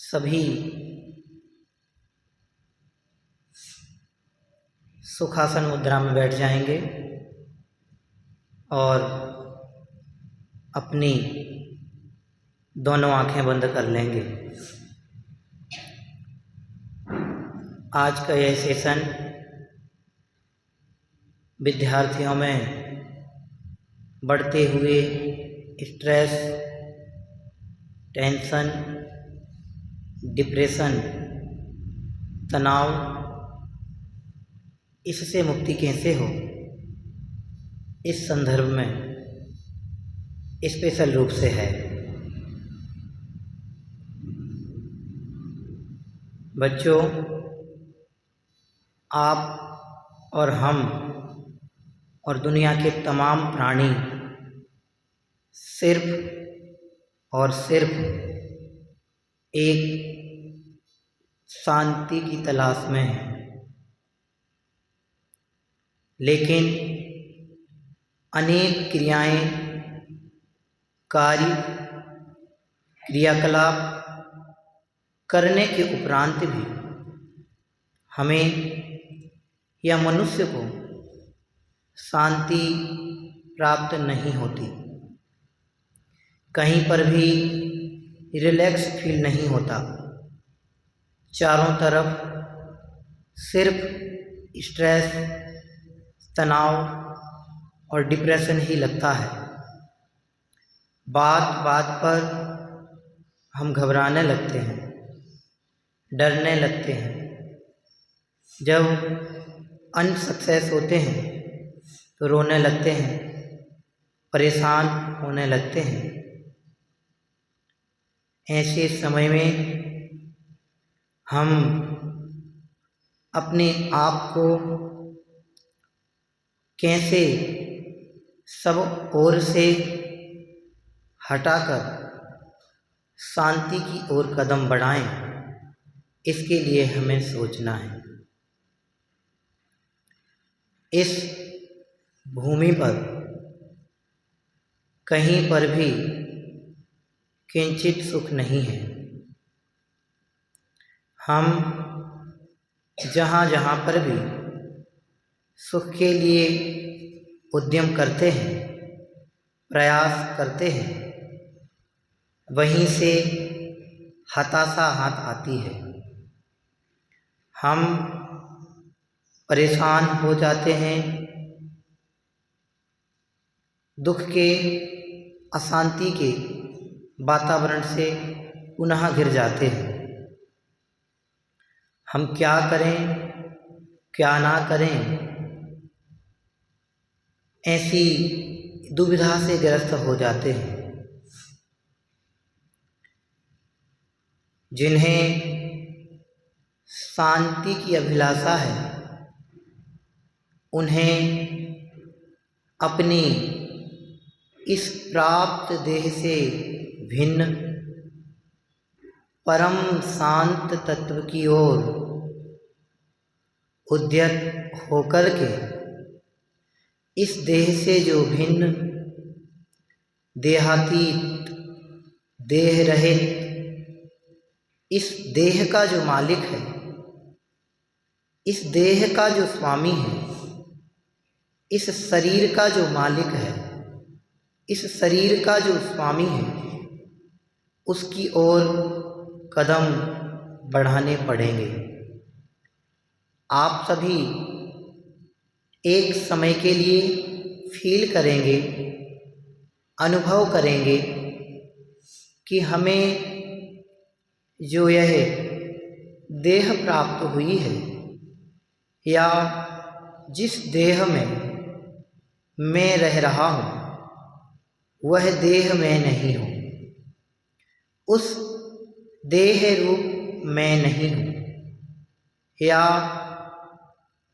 सभी सुखासन मुद्रा में बैठ जाएंगे और अपनी दोनों आंखें बंद कर लेंगे। आज का यह सेशन विद्यार्थियों में बढ़ते हुए स्ट्रेस, टेंशन, डिप्रेशन, तनाव, इससे मुक्ति कैसे हो, इस संदर्भ में स्पेशल रूप से है। बच्चों, आप और हम और दुनिया के तमाम प्राणी सिर्फ और सिर्फ एक शांति की तलाश में हैं। लेकिन अनेक क्रियाएं, कार्य, क्रियाकलाप करने के उपरांत भी हमें या मनुष्य को शांति प्राप्त नहीं होती। कहीं पर भी रिलैक्स फील नहीं होता। चारों तरफ सिर्फ स्ट्रेस, तनाव और डिप्रेशन ही लगता है। बात बात पर हम घबराने लगते हैं, डरने लगते हैं। जब अनसक्सेस होते हैं तो रोने लगते हैं, परेशान होने लगते हैं। ऐसे समय में हम अपने आप को कैसे सब ओर से हटाकर शांति की ओर कदम बढ़ाएं, इसके लिए हमें सोचना है। इस भूमि पर कहीं पर भी किंचित सुख नहीं है। हम जहाँ जहाँ पर भी सुख के लिए उद्यम करते हैं, प्रयास करते हैं, वहीं से हताशा हाथ आती है। हम परेशान हो जाते हैं, दुख के, अशांति के वातावरण से पुनः घिर जाते हैं। हम क्या करें, क्या ना करें, ऐसी दुविधा से ग्रस्त हो जाते हैं। जिन्हें शांति की अभिलाषा है, उन्हें अपनी इस प्राप्त देह से भिन्न परम शांत तत्व की ओर उद्यत होकर के इस देह से जो भिन्न, देहातीत, देह रहित, इस देह का जो मालिक है, इस देह का जो स्वामी है, इस शरीर का जो मालिक है, इस शरीर का जो स्वामी है, उसकी ओर कदम बढ़ाने पड़ेंगे। आप सभी एक समय के लिए फील करेंगे, अनुभव करेंगे कि हमें जो यह देह प्राप्त हुई है, या जिस देह में मैं रह रहा हूँ, वह देह मैं नहीं हूँ। उस देह रूप मैं नहीं हूँ, या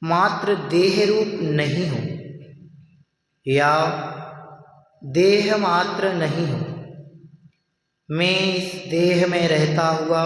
मात्र देह रूप नहीं हूँ, या देह मात्र नहीं हूँ। मैं इस देह में रहता हुआ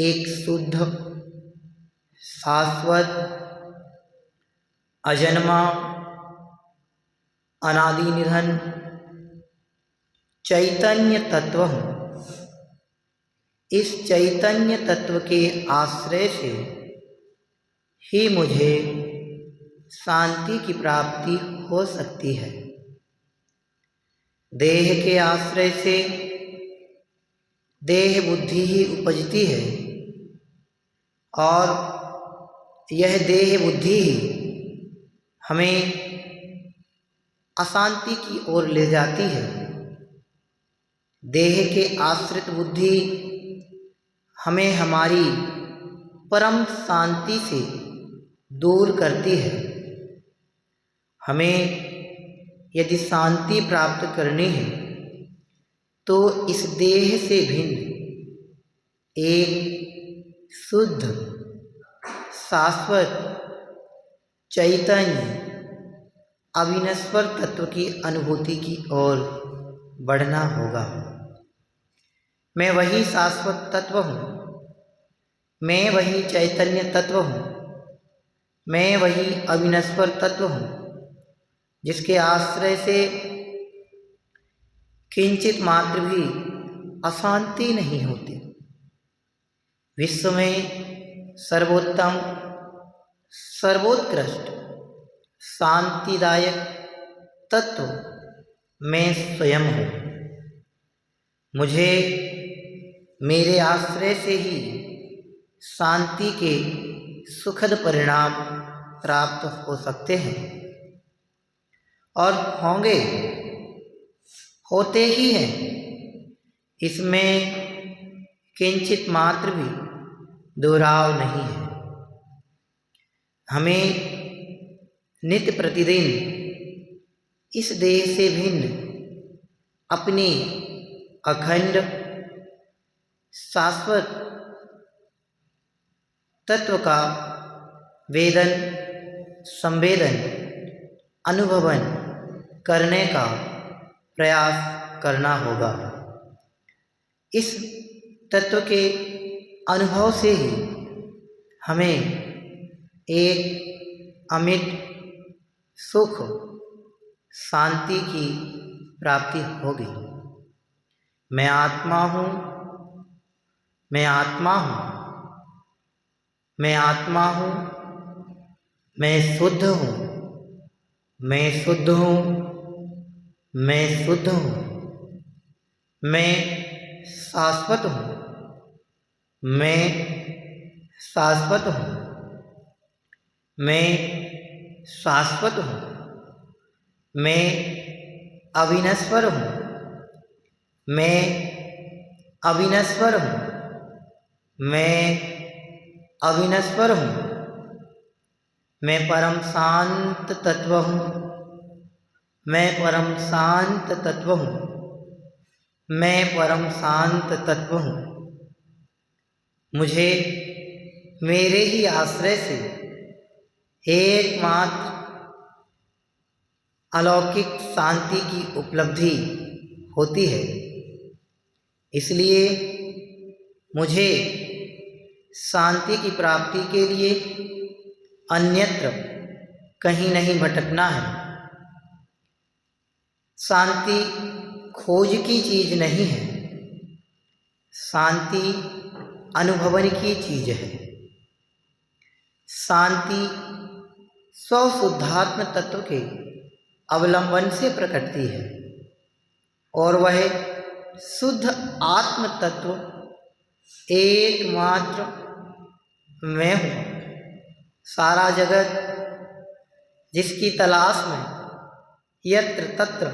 एक शुद्ध, शाश्वत, अजन्मा, अनादि निधन चैतन्य तत्व हूँ। इस चैतन्य तत्व के आश्रय से ही मुझे शांति की प्राप्ति हो सकती है। देह के आश्रय से देह बुद्धि ही उपजती है और यह देह बुद्धि ही हमें अशांति की ओर ले जाती है। देह के आश्रित बुद्धि हमें हमारी परम शांति से दूर करती है। हमें यदि शांति प्राप्त करनी है तो इस देह से भिन्न एक शुद्ध शाश्वत चैतन्य अविनश्वर तत्व की अनुभूति की ओर बढ़ना होगा। मैं वही शाश्वत तत्व हूँ, मैं वही चैतन्य तत्व हूँ, मैं वही अविनश्वर तत्व हूँ, जिसके आश्रय से किंचित मात्र भी अशांति नहीं होती। विश्व में सर्वोत्तम सर्वोत्कृष्ट शांतिदायक तत्व मैं स्वयं हूँ। मुझे मेरे आश्रय से ही शांति के सुखद परिणाम प्राप्त हो सकते हैं और होंगे, होते ही हैं। इसमें किंचित मात्र भी दोहराव नहीं है। हमें नित्य प्रतिदिन इस देह से भिन्न अपनी अखंड शाश्वत तत्व का वेदन संवेदन अनुभवन करने का प्रयास करना होगा। इस तत्व के अनुभव से ही हमें एक अमिट सुख शांति की प्राप्ति होगी। मैं आत्मा हूँ, मैं आत्मा हूँ, मैं आत्मा हूँ, मैं शुद्ध हूँ, मैं शुद्ध हूँ, मैं शुद्ध हूँ, मैं शाश्वत हूँ, मैं शाश्वत हूँ, मैं शाश्वत हूँ, मैं अविनश्वर हूँ, मैं अविनश्वर हूँ, मैं अविनश्वर हूँ, मैं परम शांत तत्व हूँ, मैं परम शांत तत्व हूँ, मैं परम शांत तत्व हूँ। मुझे मेरे ही आश्रय से एकमात्र अलौकिक शांति की उपलब्धि होती है। इसलिए मुझे शांति की प्राप्ति के लिए अन्यत्र कहीं नहीं भटकना है। शांति खोज की चीज नहीं है, शांति अनुभवन की चीज है। शांति स्वशुद्धात्म तत्व के अवलंबन से प्रकटती है और वह शुद्ध आत्म तत्व एकमात्र मैं हूँ। सारा जगत जिसकी तलाश में यत्र तत्र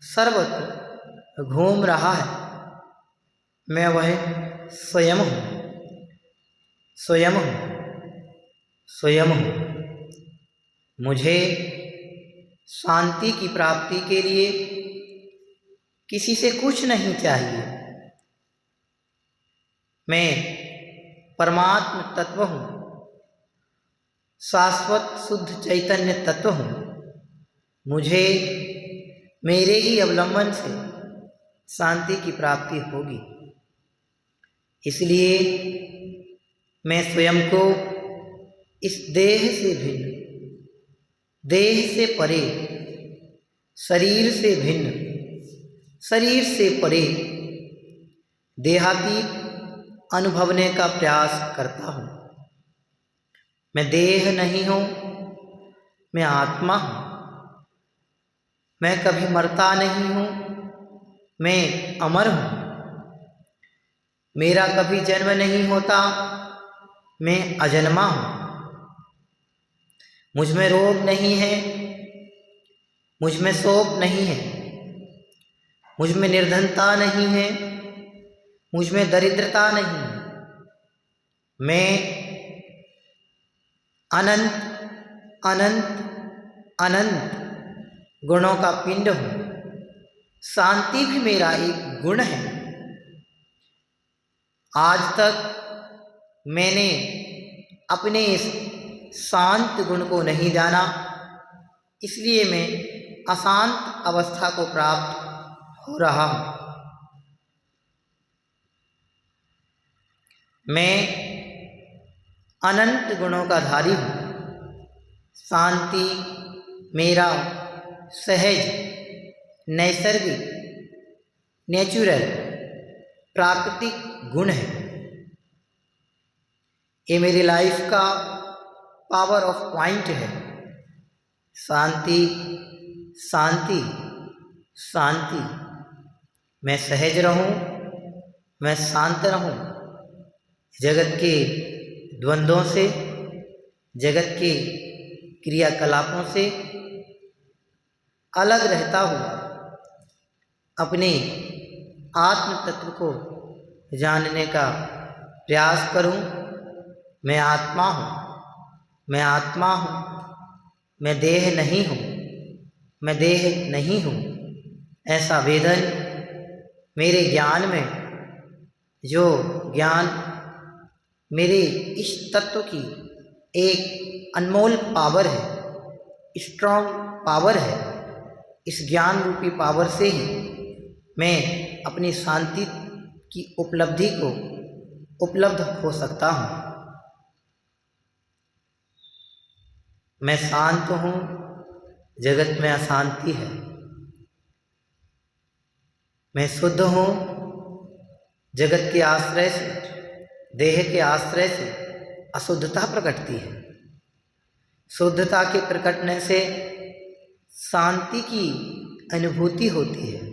सर्वत्र घूम रहा है, मैं वह स्वयं हूँ, स्वयं हूँ, स्वयं हूँ। मुझे शांति की प्राप्ति के लिए किसी से कुछ नहीं चाहिए। मैं परमात्म तत्व हूँ, शाश्वत शुद्ध चैतन्य तत्व हूँ। मुझे मेरे ही अवलंबन से शांति की प्राप्ति होगी। इसलिए मैं स्वयं को इस देह से भिन्न, देह से परे, शरीर से भिन्न, शरीर से परे, देहातीत अनुभवने का प्रयास करता हूँ। मैं देह नहीं हूँ, मैं आत्मा हूँ। मैं कभी मरता नहीं हूँ, मैं अमर हूँ। मेरा कभी जन्म नहीं होता, मैं अजन्मा हूँ। मुझ में रोग नहीं है, मुझ में शोक नहीं है। मुझ में निर्धनता नहीं है, मुझ में दरिद्रता नहीं है। मैं अनंत अनंत अनंत गुणों का पिंड हूँ। शांति भी मेरा एक गुण है। आज तक मैंने अपने इस शांत गुण को नहीं जाना, इसलिए मैं अशांत अवस्था को प्राप्त हो रहा हूँ। मैं अनंत गुणों का धारी हूँ। शांति मेरा सहज, नैसर्गिक, नेचुरल, प्राकृतिक गुण है। ये मेरी लाइफ का पावर ऑफ पॉइंट है। शांति शांति शांति। मैं सहज रहूं, मैं शांत रहूं। जगत के द्वंद्वों से, जगत के क्रियाकलापों से अलग रहता हुआ अपने आत्म तत्व को जानने का प्रयास करूं। मैं आत्मा हूँ, मैं आत्मा हूँ। मैं देह नहीं हूँ, मैं देह नहीं हूँ। ऐसा वेदन मेरे ज्ञान में, जो ज्ञान मेरे इस तत्व की एक अनमोल पावर है, स्ट्रॉन्ग पावर है। इस ज्ञान रूपी पावर से ही मैं अपनी शांति की उपलब्धि को उपलब्ध हो सकता हूँ। मैं शांत हूँ, जगत में अशांति है। मैं शुद्ध हूँ, जगत के आश्रय से, देह के आश्रय से अशुद्धता प्रकटती है। शुद्धता के प्रकटने से शांति की अनुभूति होती है।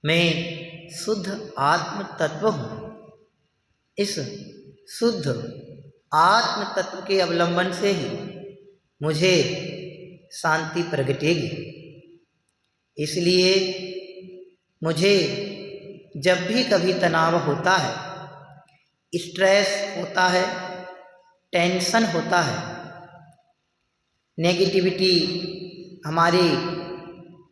मैं शुद्ध आत्म तत्व हूँ। इस शुद्ध आत्म तत्व के अवलंबन से ही मुझे शांति प्रगटेगी। इसलिए मुझे जब भी कभी तनाव होता है, स्ट्रेस होता है, टेंशन होता है, नेगेटिविटी हमारे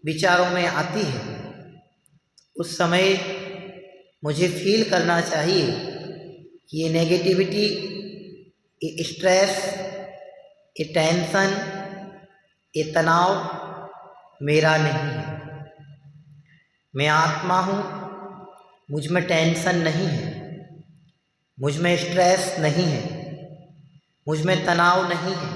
विचारों में आती है, उस समय मुझे फील करना चाहिए कि ये नेगेटिविटी, ये स्ट्रेस, ये टेंशन, ये तनाव मेरा नहीं है। मैं आत्मा हूँ, मुझ में टेंशन नहीं है, मुझ में स्ट्रेस नहीं है, मुझ में तनाव नहीं है,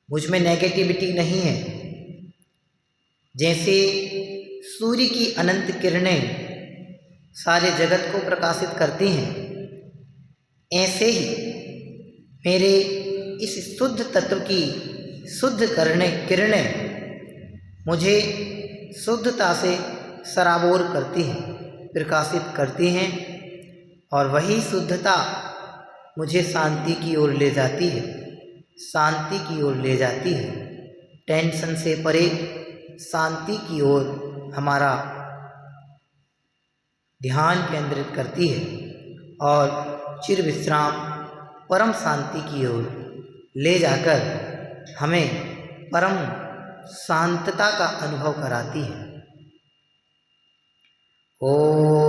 मुझ में नेगेटिविटी नहीं है। जैसे सूर्य की अनंत किरणें सारे जगत को प्रकाशित करती हैं, ऐसे ही मेरे इस शुद्ध तत्व की शुद्ध किरणें मुझे शुद्धता से सराबोर करती हैं, प्रकाशित करती हैं, और वही शुद्धता मुझे शांति की ओर ले जाती है, शांति की ओर ले जाती है। टेंशन से परे शांति की ओर हमारा ध्यान केंद्रित करती है और चिर विश्राम परम शांति की ओर ले जाकर हमें परम शांतता का अनुभव कराती है। ओम